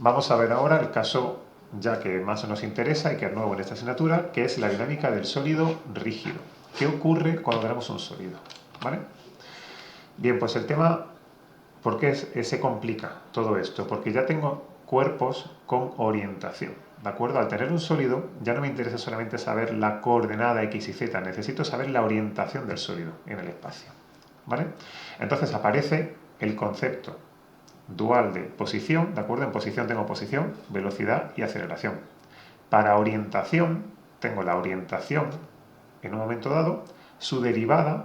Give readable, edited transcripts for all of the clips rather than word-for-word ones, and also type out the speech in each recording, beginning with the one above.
Vamos a ver ahora el caso ya que más nos interesa y que es nuevo en esta asignatura, que es la dinámica del sólido rígido. ¿Qué ocurre cuando tenemos un sólido? ¿Vale? Bien, pues el tema, ¿por qué se complica todo esto? Porque ya tengo cuerpos con orientación, ¿de acuerdo? Al tener un sólido, ya no me interesa solamente saber la coordenada x y z, necesito saber la orientación del sólido en el espacio, ¿vale? Entonces aparece el concepto dual de posición, ¿de acuerdo? En posición tengo posición, velocidad y aceleración. Para orientación, tengo la orientación en un momento dado, su derivada,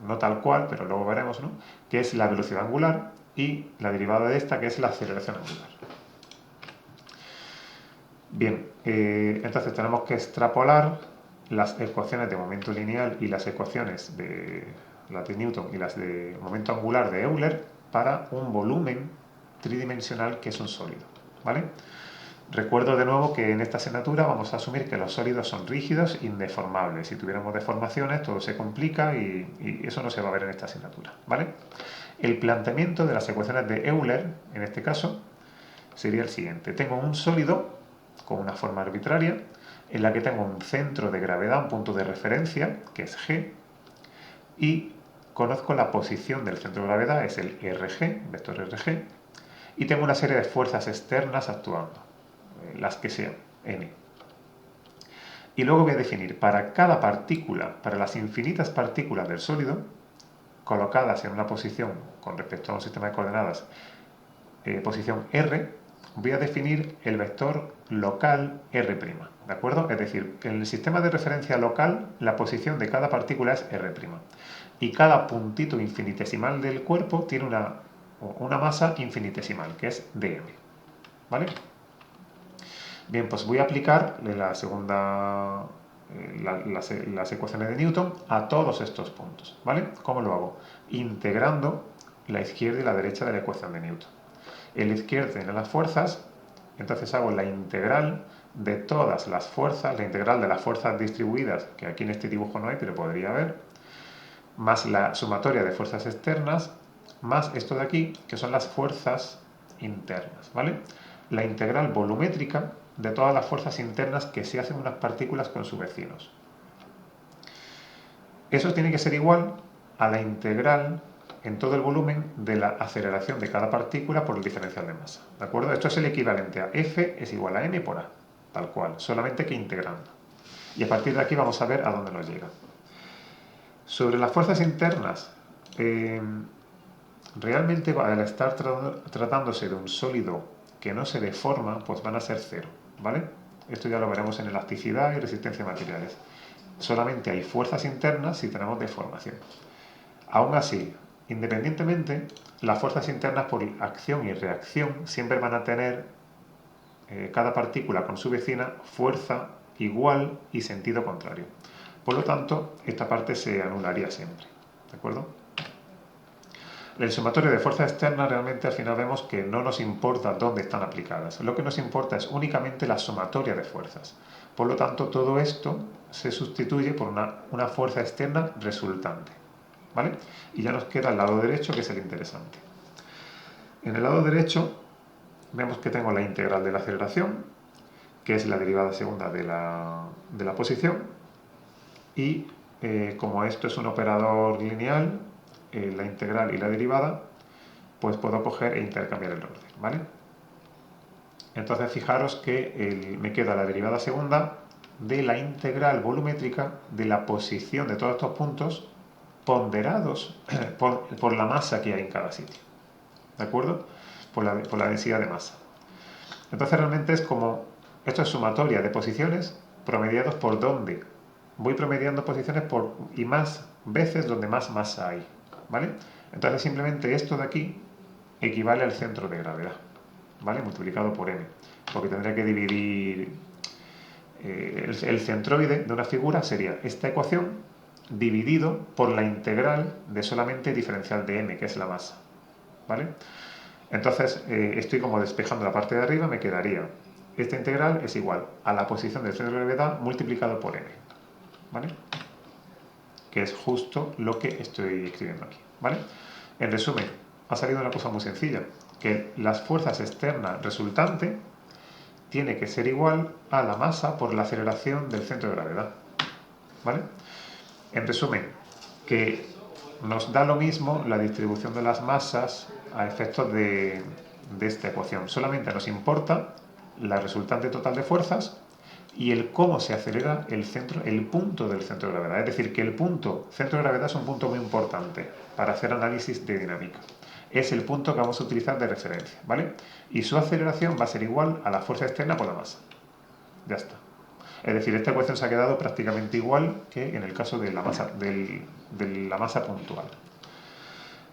no tal cual, pero luego veremos, ¿no? Que es la velocidad angular y la derivada de esta, que es la aceleración angular. Bien, entonces tenemos que extrapolar las ecuaciones de momento lineal y las ecuaciones de las de Newton y las de momento angular de Euler para un volumen tridimensional que es un sólido, ¿vale? Recuerdo de nuevo que en esta asignatura vamos a asumir que los sólidos son rígidos e indeformables. Si tuviéramos deformaciones todo se complica y eso no se va a ver en esta asignatura, ¿vale? El planteamiento de las ecuaciones de Euler, en este caso, sería el siguiente. Tengo un sólido con una forma arbitraria en la que tengo un centro de gravedad, un punto de referencia, que es G, y conozco la posición del centro de gravedad, es el RG, vector RG, y tengo una serie de fuerzas externas actuando, las que sean, n. Y luego voy a definir para cada partícula, para las infinitas partículas del sólido, colocadas en una posición con respecto a un sistema de coordenadas, posición R, voy a definir el vector local R', ¿de acuerdo? Es decir, en el sistema de referencia local, la posición de cada partícula es R'. Y cada puntito infinitesimal del cuerpo tiene una masa infinitesimal, que es dm, ¿vale? Bien, pues voy a aplicar la segunda, las ecuaciones de Newton a todos estos puntos, ¿vale? ¿Cómo lo hago? Integrando la izquierda y la derecha de la ecuación de Newton. En la izquierda tiene las fuerzas, entonces hago la integral de todas las fuerzas, la integral de las fuerzas distribuidas, que aquí en este dibujo no hay, pero podría haber, más la sumatoria de fuerzas externas, más esto de aquí, que son las fuerzas internas, ¿vale? La integral volumétrica de todas las fuerzas internas que se hacen unas partículas con sus vecinos. Eso tiene que ser igual a la integral en todo el volumen de la aceleración de cada partícula por el diferencial de masa, ¿de acuerdo? Esto es el equivalente a F es igual a m por a, tal cual, solamente que integrando. Y a partir de aquí vamos a ver a dónde nos llega. Sobre las fuerzas internas, realmente al estar tratándose de un sólido que no se deforma, pues van a ser cero, ¿vale? Esto ya lo veremos en elasticidad y resistencia a materiales. Solamente hay fuerzas internas si tenemos deformación. Aún así, independientemente, las fuerzas internas por acción y reacción siempre van a tener cada partícula con su vecina fuerza igual y sentido contrario. Por lo tanto, esta parte se anularía siempre, ¿de acuerdo? El sumatorio de fuerzas externas realmente al final vemos que no nos importa dónde están aplicadas. Lo que nos importa es únicamente la sumatoria de fuerzas. Por lo tanto, todo esto se sustituye por una fuerza externa resultante, ¿vale? Y ya nos queda el lado derecho, que es el interesante. En el lado derecho vemos que tengo la integral de la aceleración, que es la derivada segunda de la posición, y como esto es un operador lineal, la integral y la derivada, pues puedo coger e intercambiar el orden, ¿vale? Entonces fijaros que me queda la derivada segunda de la integral volumétrica de la posición de todos estos puntos ponderados por la masa que hay en cada sitio, ¿de acuerdo? Por la densidad de masa. Entonces realmente es como, esto es sumatoria de posiciones promediados por donde voy promediando posiciones y más veces donde más masa hay, ¿vale? Entonces simplemente esto de aquí equivale al centro de gravedad, ¿vale? Multiplicado por m, porque tendría que dividir el centroide de una figura sería esta ecuación dividido por la integral de solamente diferencial de m, que es la masa, ¿vale? Entonces estoy como despejando la parte de arriba, me quedaría esta integral es igual a la posición del centro de gravedad multiplicado por m, ¿vale? Que es justo lo que estoy escribiendo aquí, ¿vale? En resumen, ha salido una cosa muy sencilla, que las fuerzas externas resultantes tiene que ser igual a la masa por la aceleración del centro de gravedad. ¿Vale? En resumen, que nos da lo mismo la distribución de las masas a efectos de esta ecuación. Solamente nos importa la resultante total de fuerzas y el cómo se acelera el punto del centro de gravedad. Es decir, que el centro de gravedad es un punto muy importante para hacer análisis de dinámica. Es el punto que vamos a utilizar de referencia, ¿vale? Y su aceleración va a ser igual a la fuerza externa por la masa. Ya está. Es decir, esta ecuación se ha quedado prácticamente igual que en el caso de la masa puntual.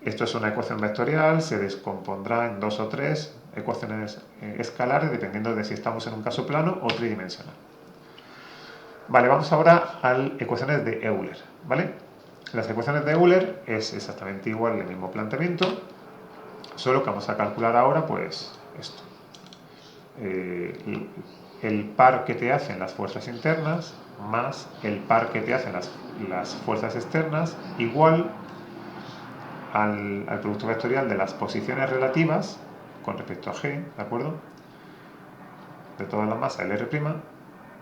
Esto es una ecuación vectorial, se descompondrá en 2 o 3 ecuaciones escalares, dependiendo de si estamos en un caso plano o tridimensional. Vale, vamos ahora a ecuaciones de Euler, ¿vale? Las ecuaciones de Euler es exactamente igual el mismo planteamiento, solo que vamos a calcular ahora, pues, esto. El par que te hacen las fuerzas internas más el par que te hacen las fuerzas externas igual al producto vectorial de las posiciones relativas con respecto a G, ¿de acuerdo? De toda la masa, el R',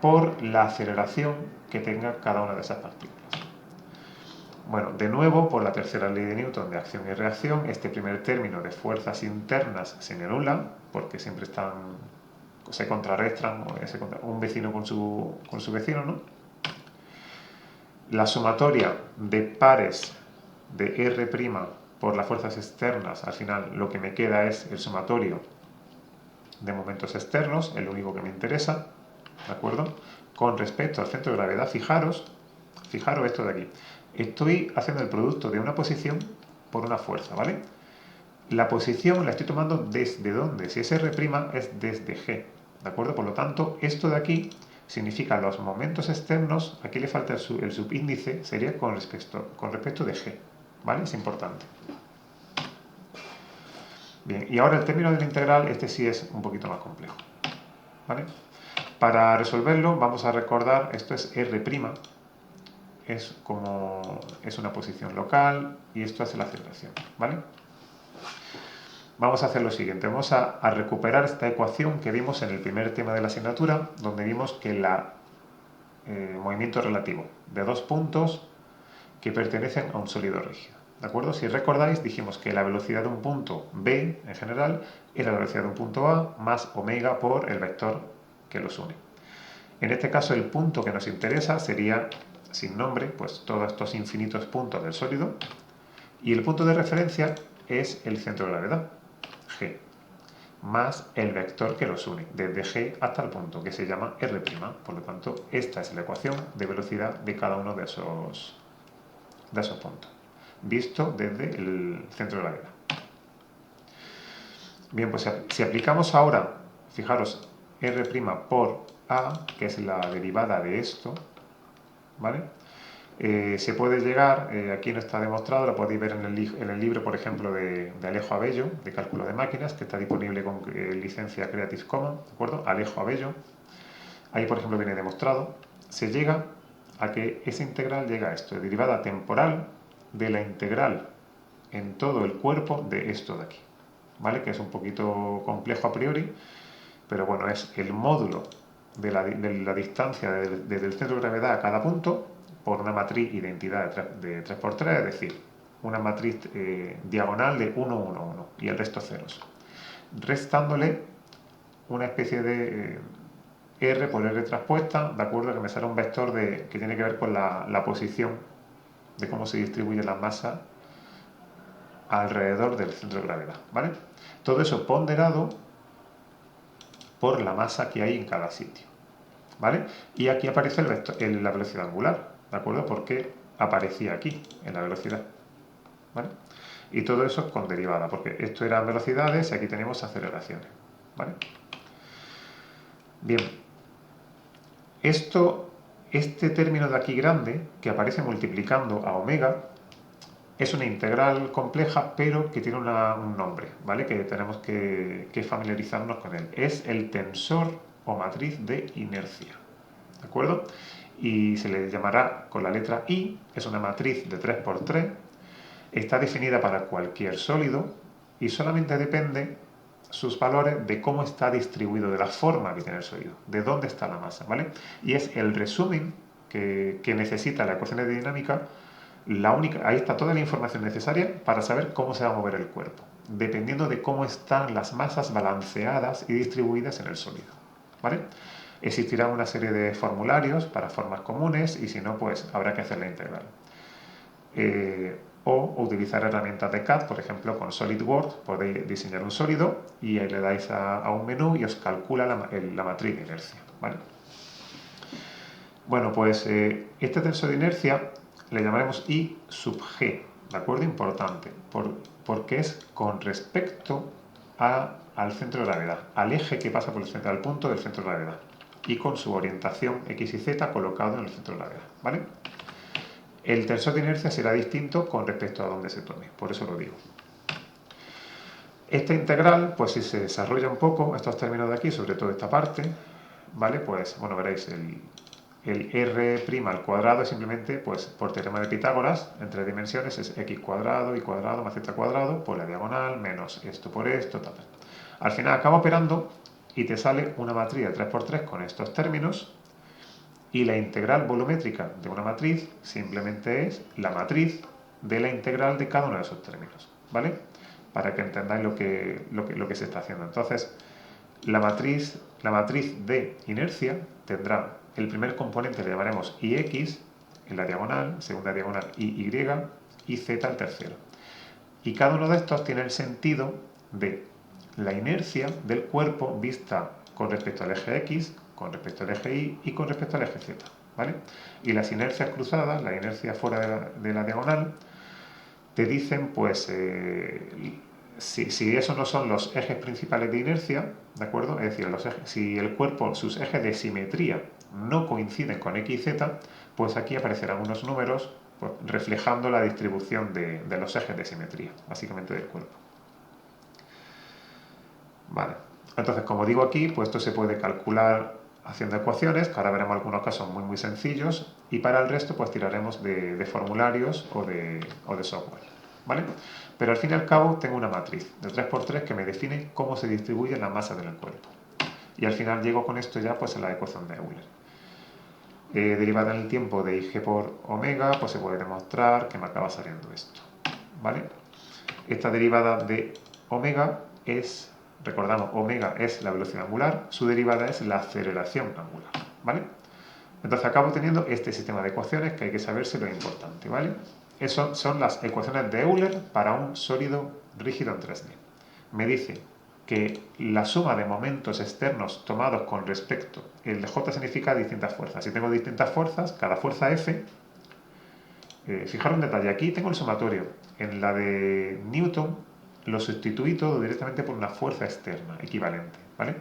por la aceleración que tenga cada una de esas partículas. Bueno, de nuevo, por la tercera ley de Newton de acción y reacción, este primer término de fuerzas internas se me anula, porque siempre se contrarrestan, un vecino con su vecino, ¿no? La sumatoria de pares de R' por las fuerzas externas, al final lo que me queda es el sumatorio de momentos externos, es lo único que me interesa, ¿de acuerdo? Con respecto al centro de gravedad, fijaros esto de aquí. Estoy haciendo el producto de una posición por una fuerza, ¿vale? La posición la estoy tomando desde ¿dónde? Si es R' es desde G, ¿de acuerdo? Por lo tanto, esto de aquí significa los momentos externos, aquí le falta el subíndice, sería con respecto de G, ¿vale? Es importante. Bien, y ahora el término de la integral, este sí es un poquito más complejo, ¿vale? Para resolverlo vamos a recordar, esto es R', es una posición local y esto hace la aceleración, ¿vale? Vamos a hacer lo siguiente, vamos a recuperar esta ecuación que vimos en el primer tema de la asignatura, donde vimos que el movimiento relativo de dos puntos que pertenecen a un sólido rígido. ¿De acuerdo? Si recordáis, dijimos que la velocidad de un punto B, en general, era la velocidad de un punto A más omega por el vector que los une. En este caso, el punto que nos interesa sería, sin nombre, pues todos estos infinitos puntos del sólido, y el punto de referencia es el centro de gravedad, G, más el vector que los une, desde G hasta el punto, que se llama R'. Por lo tanto, esta es la ecuación de velocidad de cada uno de esos puntos, visto desde el centro de gravedad. Bien, pues si aplicamos ahora, fijaros, R' por A, que es la derivada de esto, ¿vale? Se puede llegar, aquí no está demostrado, lo podéis ver en el libro, por ejemplo, de Alejo Abello, de cálculo de máquinas, que está disponible con licencia Creative Commons, ¿de acuerdo? Alejo Abello. Ahí, por ejemplo, viene demostrado. Se llega a que esa integral llega a esto, derivada temporal de la integral en todo el cuerpo de esto de aquí, ¿vale? Que es un poquito complejo a priori, pero bueno, es el módulo de la distancia desde el centro de gravedad a cada punto por una matriz identidad de 3×3, es decir, una matriz diagonal de 1, 1, 1 y el resto ceros, restándole una especie de R por R traspuesta, de acuerdo, que me sale un vector que tiene que ver con la posición de cómo se distribuye la masa alrededor del centro de gravedad, ¿vale? Todo eso ponderado por la masa que hay en cada sitio, ¿vale? Y aquí aparece la velocidad angular, ¿de acuerdo? Porque aparecía aquí, en la velocidad, ¿vale? Y todo eso con derivada, porque esto eran velocidades y aquí tenemos aceleraciones, ¿vale? Bien, este término de aquí grande, que aparece multiplicando a omega, es una integral compleja, pero que tiene un nombre, ¿vale? Que tenemos que familiarizarnos con él. Es el tensor o matriz de inercia, ¿de acuerdo? Y se le llamará con la letra I, es una matriz de 3×3, está definida para cualquier sólido y solamente depende sus valores de cómo está distribuido, de la forma que tiene el sólido, de dónde está la masa, ¿vale? Y es el resumen que necesita la ecuación de dinámica, ahí está toda la información necesaria para saber cómo se va a mover el cuerpo, dependiendo de cómo están las masas balanceadas y distribuidas en el sólido, ¿vale? Existirá una serie de formularios para formas comunes y si no, pues habrá que hacer la integral. O utilizar herramientas de CAD, por ejemplo, con SolidWorks podéis diseñar un sólido y ahí le dais a un menú y os calcula la matriz de inercia, ¿vale? Bueno, pues este tensor de inercia le llamaremos I sub G, ¿de acuerdo? Importante, porque es con respecto al centro de gravedad, al eje que pasa por el centro, al punto del centro de gravedad, y con su orientación X y Z colocado en el centro de gravedad, ¿vale? El tensor de inercia será distinto con respecto a donde se tome, por eso lo digo. Esta integral, pues si se desarrolla un poco, estos términos de aquí, sobre todo esta parte, ¿vale? Pues, bueno, veréis, el r' al cuadrado es simplemente, pues, por teorema de Pitágoras, en 3 dimensiones es x cuadrado, y cuadrado más z cuadrado, por la diagonal, menos esto por esto, tal. Al final acaba operando y te sale una matriz de 3×3 con estos términos, y la integral volumétrica de una matriz simplemente es la matriz de la integral de cada uno de esos términos, ¿vale? Para que entendáis lo que se está haciendo. Entonces, la matriz de inercia tendrá el primer componente, le llamaremos Ix en la diagonal, segunda diagonal Iy y Z el tercero. Y cada uno de estos tiene el sentido de la inercia del cuerpo vista con respecto al eje X, con respecto al eje Y y con respecto al eje Z, ¿vale? Y las inercias cruzadas, la inercia fuera de la diagonal, te dicen, pues, si esos no son los ejes principales de inercia, ¿de acuerdo? Es decir, si el cuerpo, sus ejes de simetría no coinciden con X y Z, pues aquí aparecerán unos números pues, reflejando la distribución de los ejes de simetría, básicamente del cuerpo. Vale, entonces como digo aquí, pues esto se puede calcular haciendo ecuaciones, que ahora veremos algunos casos muy sencillos, y para el resto pues tiraremos de formularios o de software, ¿vale? Pero al fin y al cabo tengo una matriz de 3×3 que me define cómo se distribuye la masa del cuerpo. Y al final llego con esto ya pues a la ecuación de Euler. Derivada en el tiempo de IG por omega, pues se puede demostrar que me acaba saliendo esto, ¿vale? Esta derivada de omega es, recordamos, omega es la velocidad angular, su derivada es la aceleración angular, ¿vale? Entonces acabo teniendo este sistema de ecuaciones que hay que saberse lo importante, ¿vale? Esas son las ecuaciones de Euler para un sólido rígido en 3D. Me dice que la suma de momentos externos tomados con respecto, el de J significa distintas fuerzas. Si tengo distintas fuerzas, cada fuerza F, fijaros un detalle, aquí tengo el sumatorio. En la de Newton lo sustituí todo directamente por una fuerza externa, equivalente, ¿vale?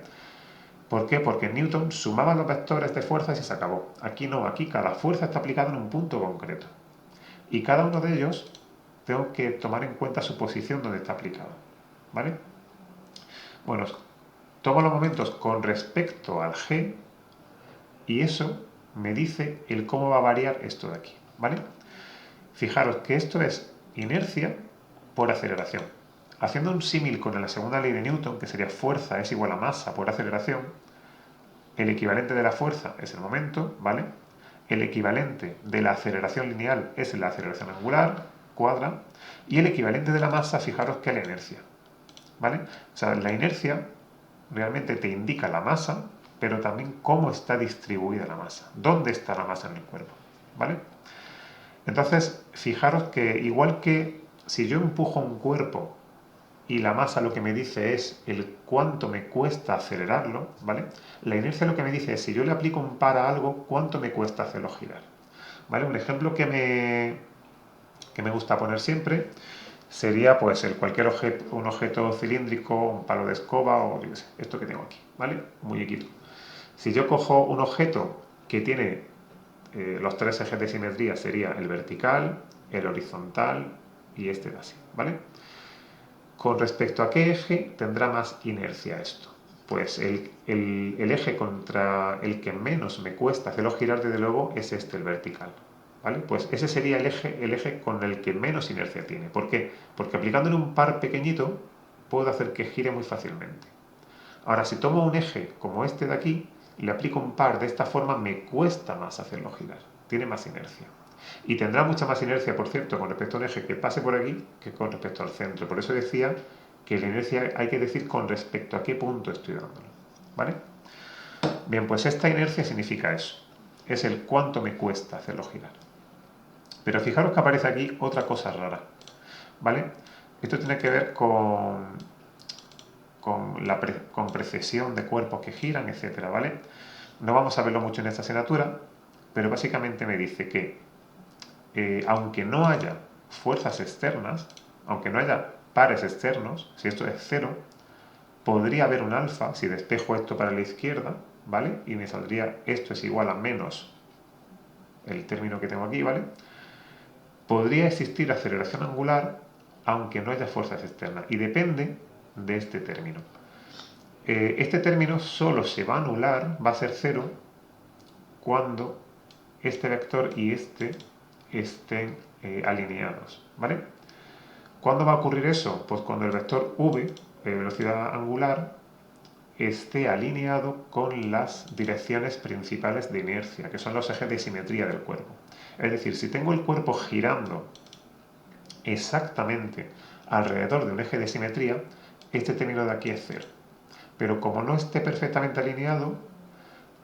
¿Por qué? Porque en Newton sumaban los vectores de fuerzas y se acabó. Aquí no, aquí cada fuerza está aplicada en un punto concreto. Y cada uno de ellos tengo que tomar en cuenta su posición donde está aplicado, ¿vale? Bueno, tomo los momentos con respecto al G y eso me dice el cómo va a variar esto de aquí, ¿vale? Fijaros que esto es inercia por aceleración. Haciendo un símil con la segunda ley de Newton, que sería fuerza es igual a masa por aceleración, el equivalente de la fuerza es el momento, ¿vale? El equivalente de la aceleración lineal es la aceleración angular, cuadra, y el equivalente de la masa, fijaros que es la inercia, ¿vale? O sea, la inercia realmente te indica la masa, pero también cómo está distribuida la masa, dónde está la masa en el cuerpo, ¿vale? Entonces, fijaros que igual que si yo empujo un cuerpo y la masa lo que me dice es el cuánto me cuesta acelerarlo, ¿vale? La inercia lo que me dice es si yo le aplico un par a algo, cuánto me cuesta hacerlo girar, ¿vale? Un ejemplo que me gusta poner siempre sería pues un objeto cilíndrico, un palo de escoba o yo qué sé, esto que tengo aquí, ¿vale? Un muñequito. Si yo cojo un objeto que tiene los 3 ejes de simetría, sería el vertical, el horizontal y este de así, ¿vale? ¿Con respecto a qué eje tendrá más inercia esto? Pues el eje contra el que menos me cuesta hacerlo girar, desde luego, es este, el vertical, ¿vale? Pues ese sería el eje con el que menos inercia tiene. ¿Por qué? Porque aplicándole un par pequeñito, puedo hacer que gire muy fácilmente. Ahora, si tomo un eje como este de aquí, le aplico un par de esta forma, me cuesta más hacerlo girar, tiene más inercia. Y tendrá mucha más inercia, por cierto, con respecto a un eje que pase por aquí, que con respecto al centro. Por eso decía que la inercia hay que decir con respecto a qué punto estoy dándolo, ¿vale? Bien, pues esta inercia significa eso, es el cuánto me cuesta hacerlo girar. Pero fijaros que aparece aquí otra cosa rara, ¿vale? Esto tiene que ver con precesión de cuerpos que giran, etcétera, ¿vale? No vamos a verlo mucho en esta asignatura, pero básicamente me dice que aunque no haya fuerzas externas, aunque no haya pares externos, si esto es cero, podría haber un alfa, si despejo esto para la izquierda, ¿vale? Y me saldría esto es igual a menos el término que tengo aquí, ¿vale? Podría existir aceleración angular aunque no haya fuerzas externas y depende de este término. Este término solo se va a anular, va a ser cero, cuando este vector y este estén alineados, ¿vale? ¿Cuándo va a ocurrir eso? Pues cuando el vector v, velocidad angular, esté alineado con las direcciones principales de inercia, que son los ejes de simetría del cuerpo. Es decir, si tengo el cuerpo girando exactamente alrededor de un eje de simetría, este término de aquí es cero. Pero como no esté perfectamente alineado,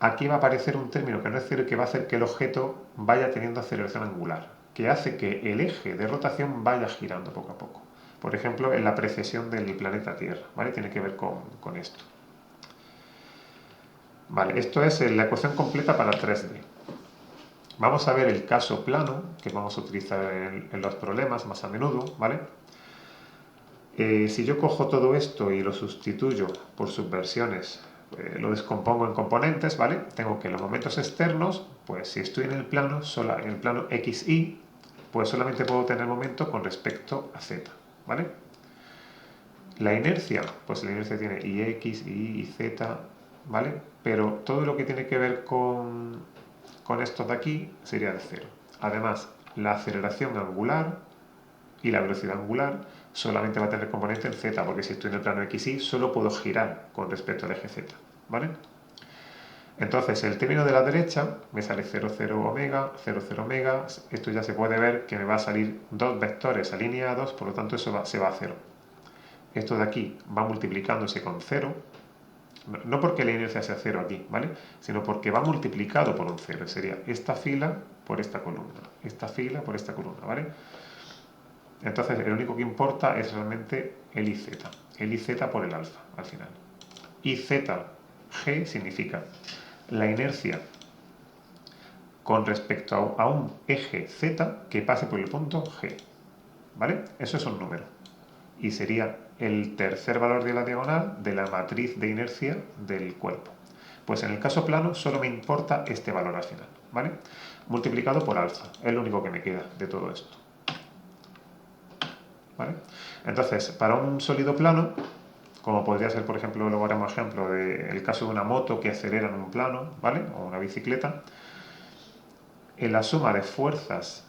aquí va a aparecer un término que no es cero y que va a hacer que el objeto vaya teniendo aceleración angular, que hace que el eje de rotación vaya girando poco a poco. Por ejemplo, en la precesión del planeta Tierra, ¿vale? Tiene que ver con esto. Vale, esto es la ecuación completa para 3D. Vamos a ver el caso plano, que vamos a utilizar en los problemas más a menudo, ¿vale? Si yo cojo todo esto y lo sustituyo por subversiones, lo descompongo en componentes, ¿vale? Tengo que los momentos externos, pues si estoy en el plano XY, pues solamente puedo tener momento con respecto a Z, ¿vale? La inercia, pues la inercia tiene IX, Y y Z, ¿vale? Pero todo lo que tiene que ver con esto de aquí sería de cero. Además, la aceleración angular y la velocidad angular solamente va a tener componente en Z, porque si estoy en el plano XY solo puedo girar con respecto al eje Z, ¿vale? Entonces, el término de la derecha me sale 0, 0 omega, 0, 0 omega. Esto ya se puede ver que me va a salir dos vectores alineados, por lo tanto eso se va a 0. Esto de aquí va multiplicándose con 0, no porque la inercia sea 0 aquí, ¿vale? Sino porque va multiplicado por un 0. Sería esta fila por esta columna, esta fila por esta columna, ¿vale? Entonces, el único que importa es realmente el IZ. El IZ por el alfa, al final. IZG significa la inercia con respecto a un eje Z que pase por el punto G. ¿Vale? Eso es un número. Y sería el tercer valor de la diagonal de la matriz de inercia del cuerpo. Pues en el caso plano solo me importa este valor al final, ¿vale? Multiplicado por alfa. Es lo único que me queda de todo esto. ¿Vale? Entonces, para un sólido plano, como podría ser, por ejemplo, luego haremos ejemplo del caso de una moto que acelera en un plano, ¿vale? O una bicicleta, en la suma de fuerzas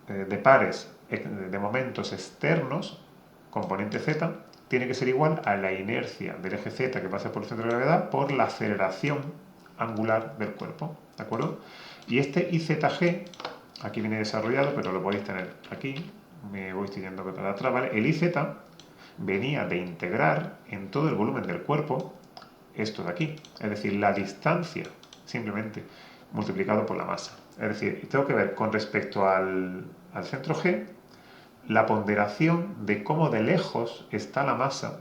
de pares de momentos externos, componente z, tiene que ser igual a la inercia del eje z que pasa por el centro de gravedad por la aceleración angular del cuerpo, ¿de acuerdo? Y este IZG, aquí viene desarrollado, pero lo podéis tener aquí, me voy yendo para atrás, ¿vale? El IZ venía de integrar en todo el volumen del cuerpo esto de aquí, es decir, la distancia simplemente multiplicado por la masa. Es decir, tengo que ver con respecto al centro G la ponderación de cómo de lejos está la masa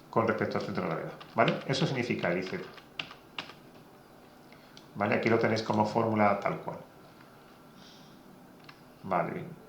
con respecto al centro de gravedad, ¿vale? Eso significa el IZ. ¿Vale? Aquí lo tenéis como fórmula tal cual. Vale, bien.